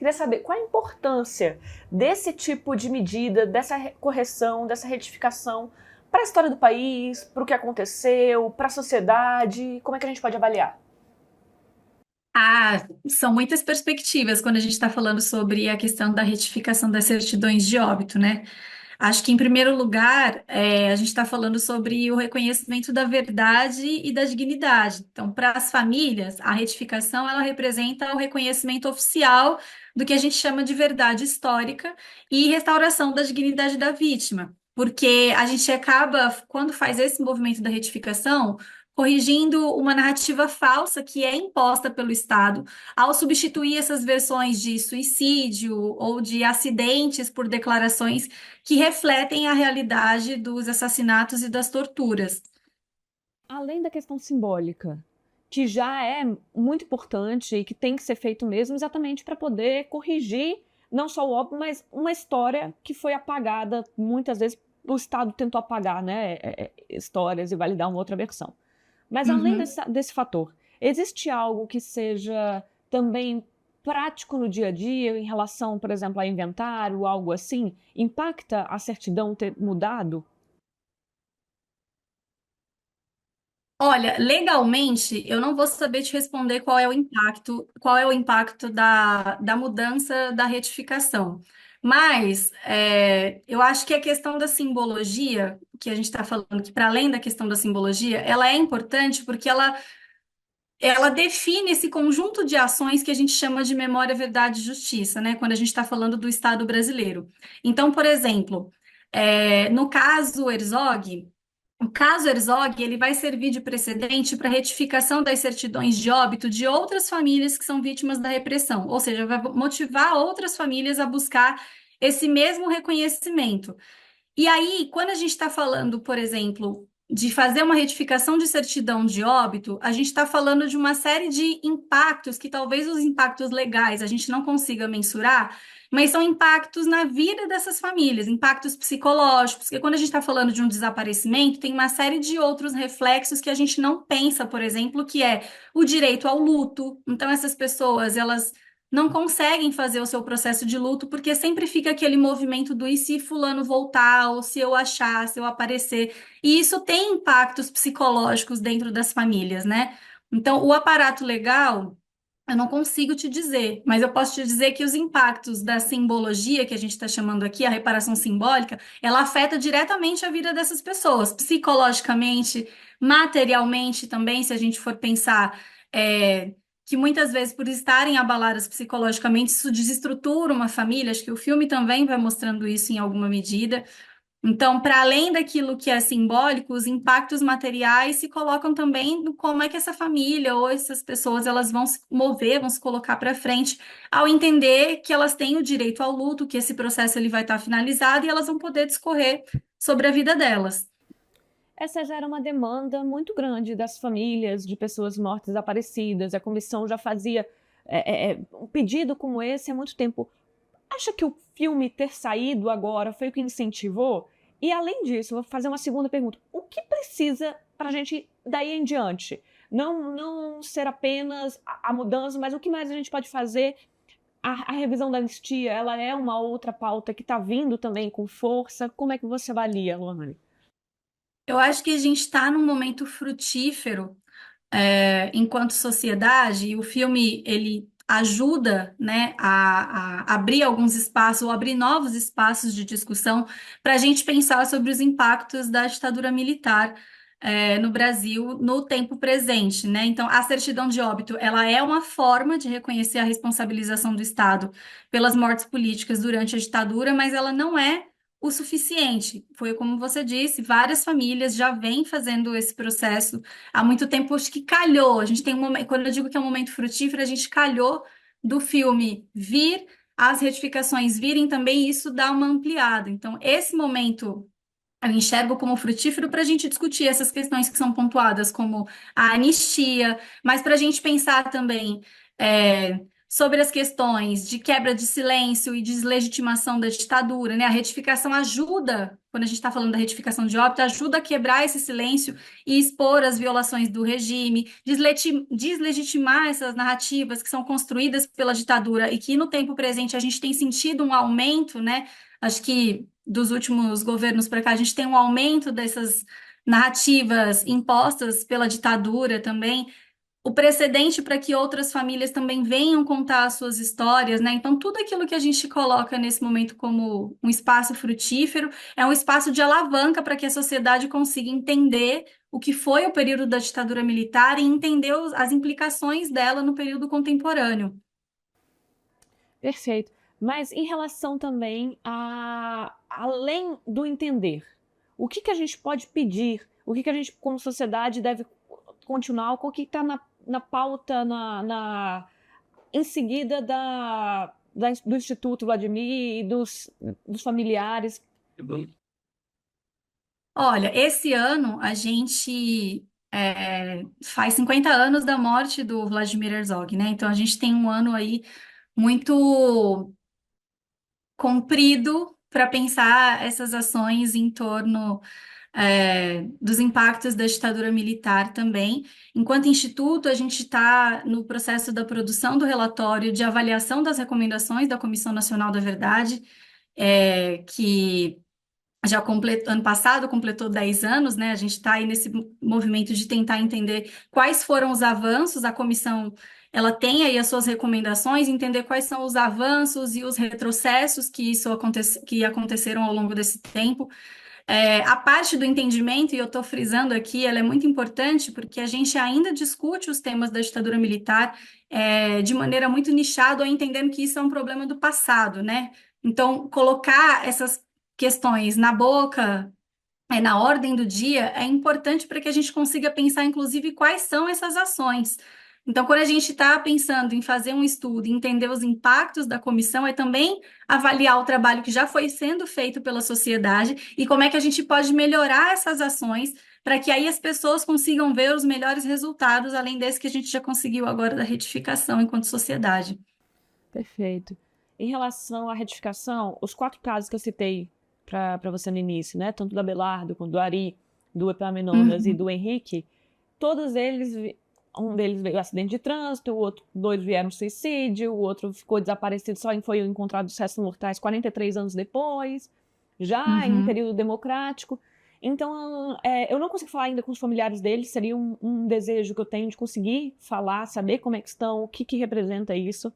Queria saber qual a importância desse tipo de medida, dessa correção, dessa retificação para a história do país, para o que aconteceu, para a sociedade, como é que a gente pode avaliar? São muitas perspectivas quando a gente está falando sobre a questão da retificação das certidões de óbito, né? Acho que, em primeiro lugar, a gente está falando sobre o reconhecimento da verdade e da dignidade. Então, para as famílias, a retificação ela representa o reconhecimento oficial do que a gente chama de verdade histórica e restauração da dignidade da vítima. Porque a gente acaba, quando faz esse movimento da retificação, corrigindo uma narrativa falsa que é imposta pelo Estado ao substituir essas versões de suicídio ou de acidentes por declarações que refletem a realidade dos assassinatos e das torturas. Além da questão simbólica, que já é muito importante e que tem que ser feito mesmo exatamente para poder corrigir não só o óbvio, mas uma história que foi apagada, muitas vezes o Estado tentou apagar, né, histórias e validar uma outra versão. Mas além Uhum. desse fator, existe algo que seja também prático no dia a dia, em relação, por exemplo, a inventário, algo assim? Impacta a certidão ter mudado? Olha, legalmente, eu não vou saber te responder qual é o impacto da mudança da retificação. Mas eu acho que a questão da simbologia, que a gente está falando, que para além da questão da simbologia, ela é importante porque ela define esse conjunto de ações que a gente chama de memória, verdade e justiça, né? Quando a gente está falando do Estado brasileiro. Então, por exemplo, no caso Herzog, o caso Herzog, ele vai servir de precedente para retificação das certidões de óbito de outras famílias que são vítimas da repressão, ou seja, vai motivar outras famílias a buscar esse mesmo reconhecimento. E aí, quando a gente está falando, por exemplo, de fazer uma retificação de certidão de óbito, a gente está falando de uma série de impactos que talvez os impactos legais a gente não consiga mensurar, mas são impactos na vida dessas famílias, impactos psicológicos, porque quando a gente está falando de um desaparecimento, tem uma série de outros reflexos que a gente não pensa, por exemplo, que é o direito ao luto. Então, essas pessoas, elas não conseguem fazer o seu processo de luto porque sempre fica aquele movimento do e se fulano voltar, ou se eu achar, se eu aparecer. E isso tem impactos psicológicos dentro das famílias, né? Então, o aparato legal, eu não consigo te dizer, mas eu posso te dizer que os impactos da simbologia, que a gente está chamando aqui, a reparação simbólica, ela afeta diretamente a vida dessas pessoas, psicologicamente, materialmente também, se a gente for pensar. Que muitas vezes, por estarem abaladas psicologicamente, isso desestrutura uma família. Acho que o filme também vai mostrando isso em alguma medida. Então, para além daquilo que é simbólico, os impactos materiais se colocam também no como é que essa família ou essas pessoas elas vão se mover, vão se colocar para frente, ao entender que elas têm o direito ao luto, que esse processo ele vai estar finalizado e elas vão poder discorrer sobre a vida delas. Essa já era uma demanda muito grande das famílias de pessoas mortas desaparecidas. A comissão já fazia um pedido como esse há muito tempo. Acha que o filme ter saído agora foi o que incentivou? E além disso, vou fazer uma segunda pergunta. O que precisa para a gente daí em diante? Não ser apenas a mudança, mas o que mais a gente pode fazer? A revisão da anistia, ela é uma outra pauta que está vindo também com força. Como é que você avalia, Lohane? Eu acho que a gente está num momento frutífero enquanto sociedade, e o filme ele ajuda, né, a abrir alguns espaços ou abrir novos espaços de discussão para a gente pensar sobre os impactos da ditadura militar no Brasil no tempo presente, né? Então, a certidão de óbito, ela é uma forma de reconhecer a responsabilização do Estado pelas mortes políticas durante a ditadura, mas ela não é o suficiente. Foi como você disse, várias famílias já vêm fazendo esse processo há muito tempo. Acho que calhou. A gente tem um momento, quando eu digo que é um momento frutífero, a gente calhou do filme vir, as retificações virem também, e isso dá uma ampliada. Então, esse momento eu enxergo como frutífero para a gente discutir essas questões que são pontuadas, como a anistia, mas para a gente pensar também sobre as questões de quebra de silêncio e deslegitimação da ditadura, né? A retificação ajuda, quando a gente está falando da retificação de óbito, ajuda a quebrar esse silêncio e expor as violações do regime, deslegitimar essas narrativas que são construídas pela ditadura e que no tempo presente a gente tem sentido um aumento, né? Acho que dos últimos governos para cá a gente tem um aumento dessas narrativas impostas pela ditadura também, o precedente para que outras famílias também venham contar as suas histórias, né? Então, tudo aquilo que a gente coloca nesse momento como um espaço frutífero é um espaço de alavanca para que a sociedade consiga entender o que foi o período da ditadura militar e entender as implicações dela no período contemporâneo. Perfeito. Mas em relação também a além do entender, o que que a gente pode pedir? O que que a gente, como sociedade, deve continuar? O que está na pauta, em seguida do Instituto Vladimir e dos familiares? Olha, esse ano a gente faz 50 anos da morte do Vladimir Herzog, né? Então a gente tem um ano aí muito comprido para pensar essas ações em torno dos impactos da ditadura militar também. Enquanto instituto, a gente está no processo da produção do relatório de avaliação das recomendações da Comissão Nacional da Verdade, que já completou, ano passado completou 10 anos, né? A gente está aí nesse movimento de tentar entender quais foram os avanços, a comissão ela tem aí as suas recomendações, entender quais são os avanços e os retrocessos que aconteceram ao longo desse tempo. A parte do entendimento, e eu estou frisando aqui, ela é muito importante porque a gente ainda discute os temas da ditadura militar de maneira muito nichada, ou entendendo que isso é um problema do passado, né? Então, colocar essas questões na boca, na ordem do dia, é importante para que a gente consiga pensar, inclusive, quais são essas ações. Então, quando a gente está pensando em fazer um estudo, e entender os impactos da comissão, é também avaliar o trabalho que já foi sendo feito pela sociedade e como é que a gente pode melhorar essas ações para que aí as pessoas consigam ver os melhores resultados, além desse que a gente já conseguiu agora da retificação enquanto sociedade. Perfeito. Em relação à retificação, os 4 casos que eu citei para você no início, né? Tanto do Abelardo quanto do Ari, do Epaminondas e Uhum. do Henrique, todos eles, um deles veio acidente de trânsito, o outro, 2 vieram suicídio, o outro ficou desaparecido, só foi encontrado os restos mortais 43 anos depois, já em Uhum. período democrático. Então, eu não consigo falar ainda com os familiares deles, seria um desejo que eu tenho de conseguir falar, saber como é que estão, o que que representa isso.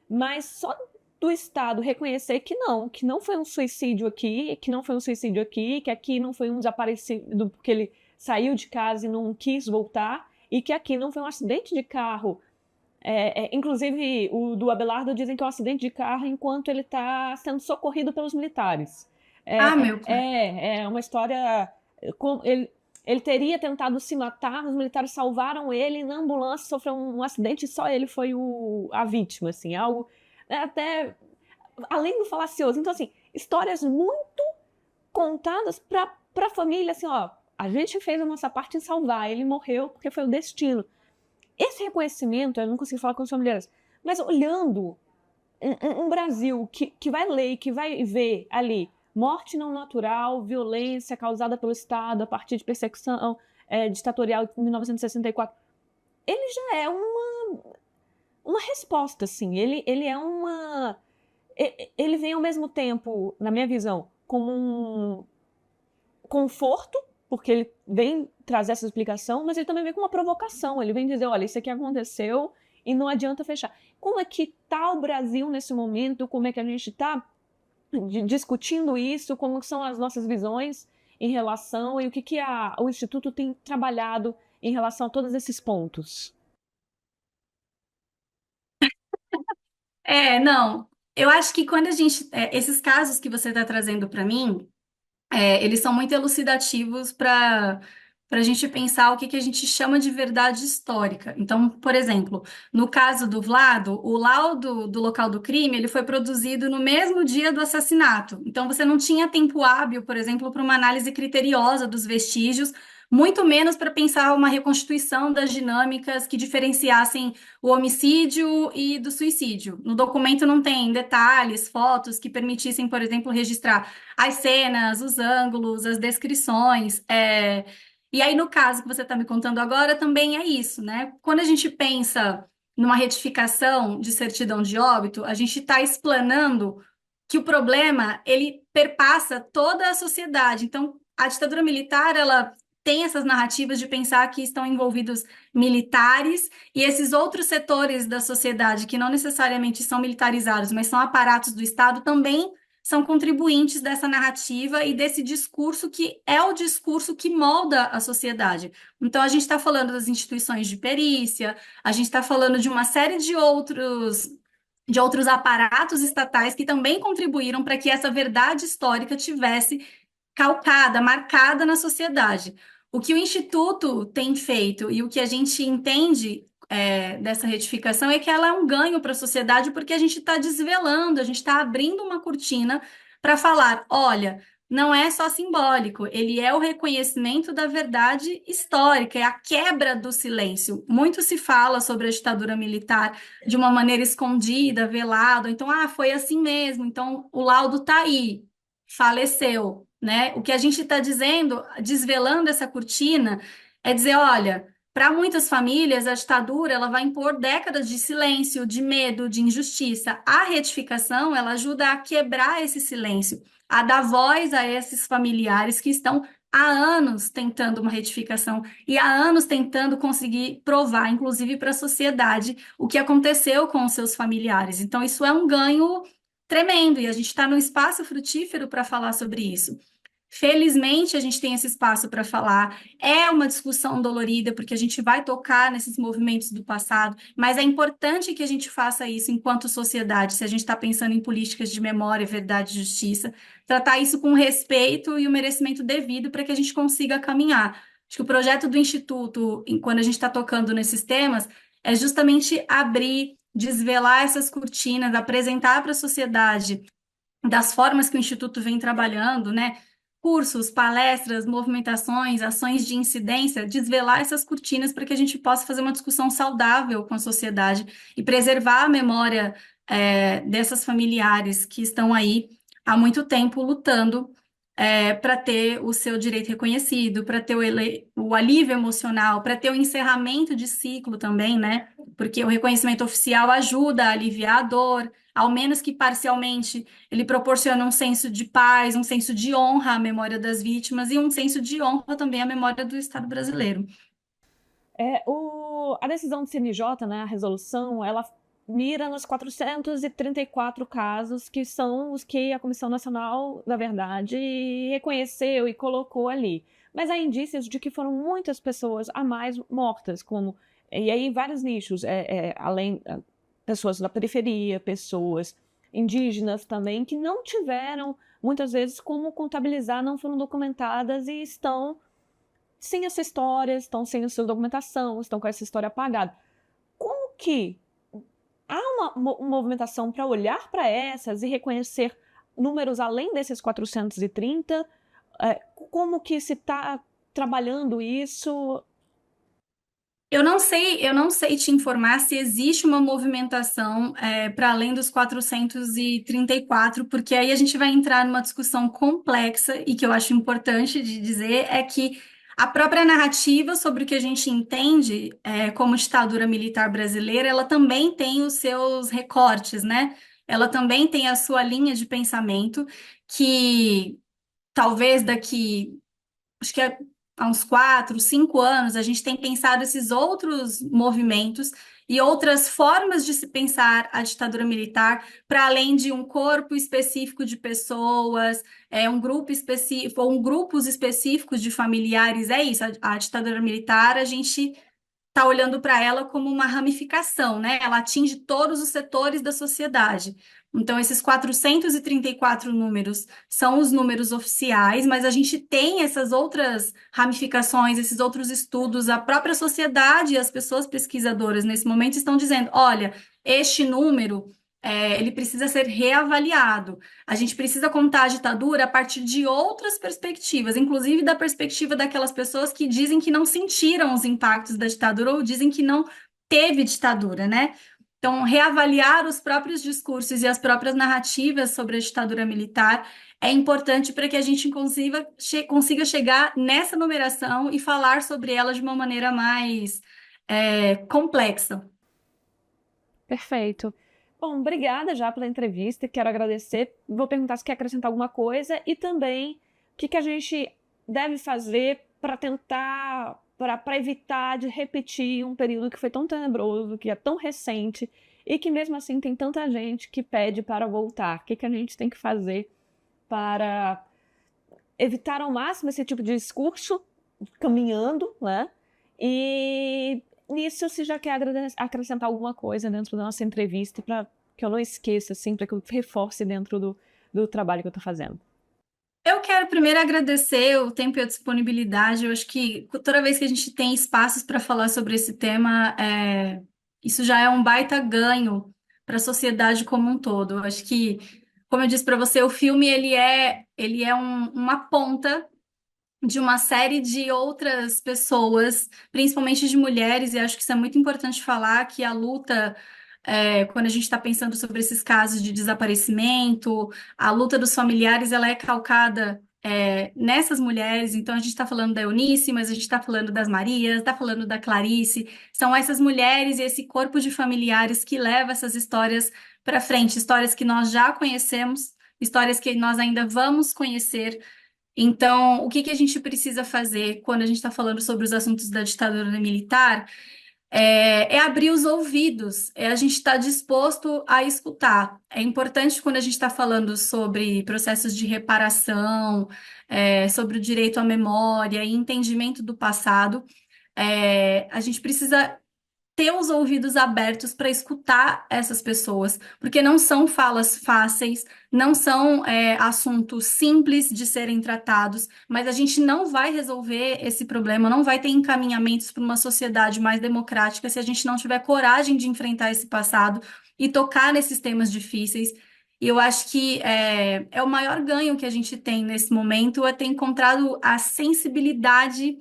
Mas só do Estado reconhecer que não foi um suicídio aqui, que não foi um suicídio aqui, que aqui não foi um desaparecido porque ele saiu de casa e não quis voltar, e que aqui não foi um acidente de carro. Inclusive, o do Abelardo dizem que é um acidente de carro enquanto ele está sendo socorrido pelos militares. Ah, meu pai. É uma história. Ele teria tentado se matar, os militares salvaram ele, na ambulância sofreu um acidente e só ele foi a vítima, assim, algo até além do falacioso. Então, assim, histórias muito contadas para a família, assim, ó, a gente fez a nossa parte em salvar, ele morreu porque foi o destino. Esse reconhecimento, eu não consigo falar com os familiares, mas olhando um Brasil que vai ler, que vai ver ali morte não natural, violência causada pelo Estado a partir de perseguição ditatorial de 1964, ele já é uma resposta, assim. Ele é uma. Ele vem ao mesmo tempo, na minha visão, como um conforto, porque ele vem trazer essa explicação, mas ele também vem com uma provocação. Ele vem dizer: olha, isso aqui aconteceu e não adianta fechar. Como é que está o Brasil nesse momento? Como é que a gente está discutindo isso? Como são as nossas visões em relação e o que o Instituto tem trabalhado em relação a todos esses pontos? Não, eu acho que quando a gente, esses casos que você está trazendo para mim, eles são muito elucidativos para a gente pensar o que a gente chama de verdade histórica. Então, por exemplo, no caso do Vlado, o laudo do local do crime ele foi produzido no mesmo dia do assassinato. Então, você não tinha tempo hábil, por exemplo, para uma análise criteriosa dos vestígios, muito menos para pensar uma reconstituição das dinâmicas que diferenciassem o homicídio e do suicídio. No documento não tem detalhes, fotos que permitissem, por exemplo, registrar as cenas, os ângulos, as descrições. E aí, no caso que você está me contando agora, também é isso, né? Quando a gente pensa numa retificação de certidão de óbito, a gente está explanando que o problema ele perpassa toda a sociedade. Então, a ditadura militar, ela tem essas narrativas de pensar que estão envolvidos militares e esses outros setores da sociedade que não necessariamente são militarizados, mas são aparatos do Estado também são contribuintes dessa narrativa e desse discurso que é o discurso que molda a sociedade. Então, a gente está falando das instituições de perícia, a gente está falando de uma série de outros aparatos estatais que também contribuíram para que essa verdade histórica tivesse calcada, marcada na sociedade. O que o Instituto tem feito e o que a gente entende dessa retificação é que ela é um ganho para a sociedade, porque a gente está desvelando, a gente está abrindo uma cortina para falar: olha, não é só simbólico, ele é o reconhecimento da verdade histórica, é a quebra do silêncio. Muito se fala sobre a ditadura militar de uma maneira escondida, velada, então, foi assim mesmo, então o laudo está aí, faleceu, né? O que a gente está dizendo, desvelando essa cortina, é dizer, olha, para muitas famílias, a ditadura ela vai impor décadas de silêncio, de medo, de injustiça. A retificação, ela ajuda a quebrar esse silêncio, a dar voz a esses familiares que estão há anos tentando uma retificação e há anos tentando conseguir provar, inclusive para a sociedade, o que aconteceu com os seus familiares. Então, isso é um ganho tremendo e a gente está num espaço frutífero para falar sobre isso. Felizmente, a gente tem esse espaço para falar. É uma discussão dolorida, porque a gente vai tocar nesses movimentos do passado, mas é importante que a gente faça isso enquanto sociedade, se a gente está pensando em políticas de memória, verdade e justiça, tratar isso com respeito e o merecimento devido para que a gente consiga caminhar. Acho que o projeto do Instituto, quando a gente está tocando nesses temas, é justamente abrir, desvelar essas cortinas, apresentar para a sociedade das formas que o Instituto vem trabalhando, né? Cursos, palestras, movimentações, ações de incidência, desvelar essas cortinas para que a gente possa fazer uma discussão saudável com a sociedade e preservar a memória, dessas familiares que estão aí há muito tempo lutando, para ter o seu direito reconhecido, para ter o alívio emocional, para ter o encerramento de ciclo também, né? Porque o reconhecimento oficial ajuda a aliviar a dor, ao menos que parcialmente ele proporciona um senso de paz, um senso de honra à memória das vítimas e um senso de honra também à memória do Estado brasileiro. A decisão do CNJ, né, a resolução, ela mira nos 434 casos que são os que a Comissão Nacional da Verdade reconheceu e colocou ali. Mas há indícios de que foram muitas pessoas a mais mortas, e aí vários nichos, além pessoas da periferia, pessoas indígenas também, que não tiveram, muitas vezes, como contabilizar, não foram documentadas e estão sem essa história, estão sem a sua documentação, estão com essa história apagada. Como que há uma movimentação para olhar para essas e reconhecer números além desses 430? Como que se está trabalhando isso? Eu não sei te informar se existe uma movimentação para além dos 434, porque aí a gente vai entrar numa discussão complexa e que eu acho importante de dizer é que a própria narrativa sobre o que a gente entende como ditadura militar brasileira, ela também tem os seus recortes, né? Ela também tem a sua linha de pensamento que talvez daqui acho que há uns 4, 5 anos, a gente tem pensado esses outros movimentos e outras formas de se pensar a ditadura militar, para além de um corpo específico de pessoas, um grupo específico, ou grupos específicos de familiares. É isso, a ditadura militar, a gente está olhando para ela como uma ramificação, né? Ela atinge todos os setores da sociedade. Então, esses 434 números são os números oficiais, mas a gente tem essas outras ramificações, esses outros estudos, a própria sociedade e as pessoas pesquisadoras nesse momento estão dizendo: olha, este número ele precisa ser reavaliado. A gente precisa contar a ditadura a partir de outras perspectivas, inclusive da perspectiva daquelas pessoas que dizem que não sentiram os impactos da ditadura ou dizem que não teve ditadura, né? Então, reavaliar os próprios discursos e as próprias narrativas sobre a ditadura militar é importante para que a gente consiga chegar nessa numeração e falar sobre ela de uma maneira mais complexa. Perfeito. Bom, obrigada já pela entrevista, quero agradecer. Vou perguntar se quer acrescentar alguma coisa e também o que a gente deve fazer para tentar, para evitar de repetir um período que foi tão tenebroso, que é tão recente e que mesmo assim tem tanta gente que pede para voltar. O que a gente tem que fazer para evitar ao máximo esse tipo de discurso caminhando, né? E nisso, se já quer acrescentar alguma coisa dentro da nossa entrevista para que eu não esqueça, assim, para que eu reforce dentro do trabalho que eu estou fazendo. Eu quero primeiro agradecer o tempo e a disponibilidade. Eu acho que toda vez que a gente tem espaços para falar sobre esse tema, isso já é um baita ganho para a sociedade como um todo. Eu acho que, como eu disse para você, o filme ele é uma ponta de uma série de outras pessoas, principalmente de mulheres, e acho que isso é muito importante falar que a luta, quando a gente está pensando sobre esses casos de desaparecimento, a luta dos familiares, ela é calcada, nessas mulheres. Então, a gente está falando da Eunice, mas a gente está falando das Marias, está falando da Clarice. São essas mulheres e esse corpo de familiares que leva essas histórias para frente, histórias que nós já conhecemos, histórias que nós ainda vamos conhecer. Então, o que que a gente precisa fazer quando a gente está falando sobre os assuntos da ditadura militar? É abrir os ouvidos, é a gente estar disposto a escutar. É importante quando a gente está falando sobre processos de reparação, sobre o direito à memória e entendimento do passado, a gente precisa ter os ouvidos abertos para escutar essas pessoas, porque não são falas fáceis, não são assuntos simples de serem tratados, mas a gente não vai resolver esse problema, não vai ter encaminhamentos para uma sociedade mais democrática se a gente não tiver coragem de enfrentar esse passado e tocar nesses temas difíceis. E eu acho que é o maior ganho que a gente tem nesse momento é ter encontrado a sensibilidade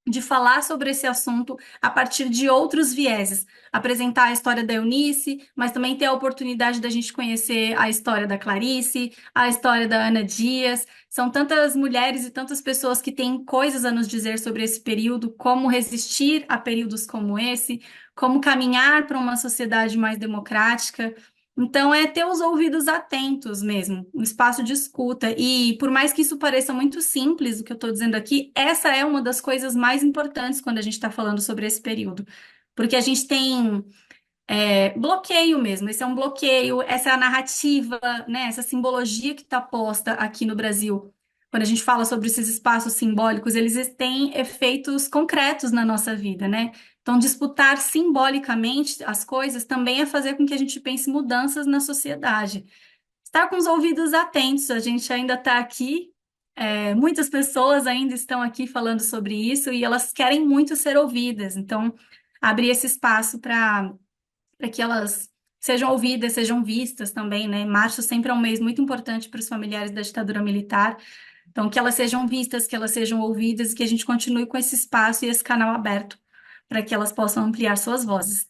de falar sobre esse assunto a partir de outros vieses, apresentar a história da Eunice, mas também ter a oportunidade da gente conhecer a história da Clarice, a história da Ana Dias. São tantas mulheres e tantas pessoas que têm coisas a nos dizer sobre esse período, como resistir a períodos como esse, como caminhar para uma sociedade mais democrática. Então, é ter os ouvidos atentos mesmo, um espaço de escuta. E por mais que isso pareça muito simples, o que eu estou dizendo aqui, essa é uma das coisas mais importantes quando a gente está falando sobre esse período. Porque a gente tem bloqueio mesmo, esse é um bloqueio, essa é a narrativa, né, essa simbologia que está posta aqui no Brasil. Quando a gente fala sobre esses espaços simbólicos, eles têm efeitos concretos na nossa vida, né? Então, disputar simbolicamente as coisas também é fazer com que a gente pense mudanças na sociedade. Estar com os ouvidos atentos, a gente ainda está aqui, muitas pessoas ainda estão aqui falando sobre isso e elas querem muito ser ouvidas. Então, abrir esse espaço para que elas sejam ouvidas, sejam vistas também, né? Março sempre é um mês muito importante para os familiares da ditadura militar. Então, que elas sejam vistas, que elas sejam ouvidas e que a gente continue com esse espaço e esse canal aberto para que elas possam ampliar suas vozes.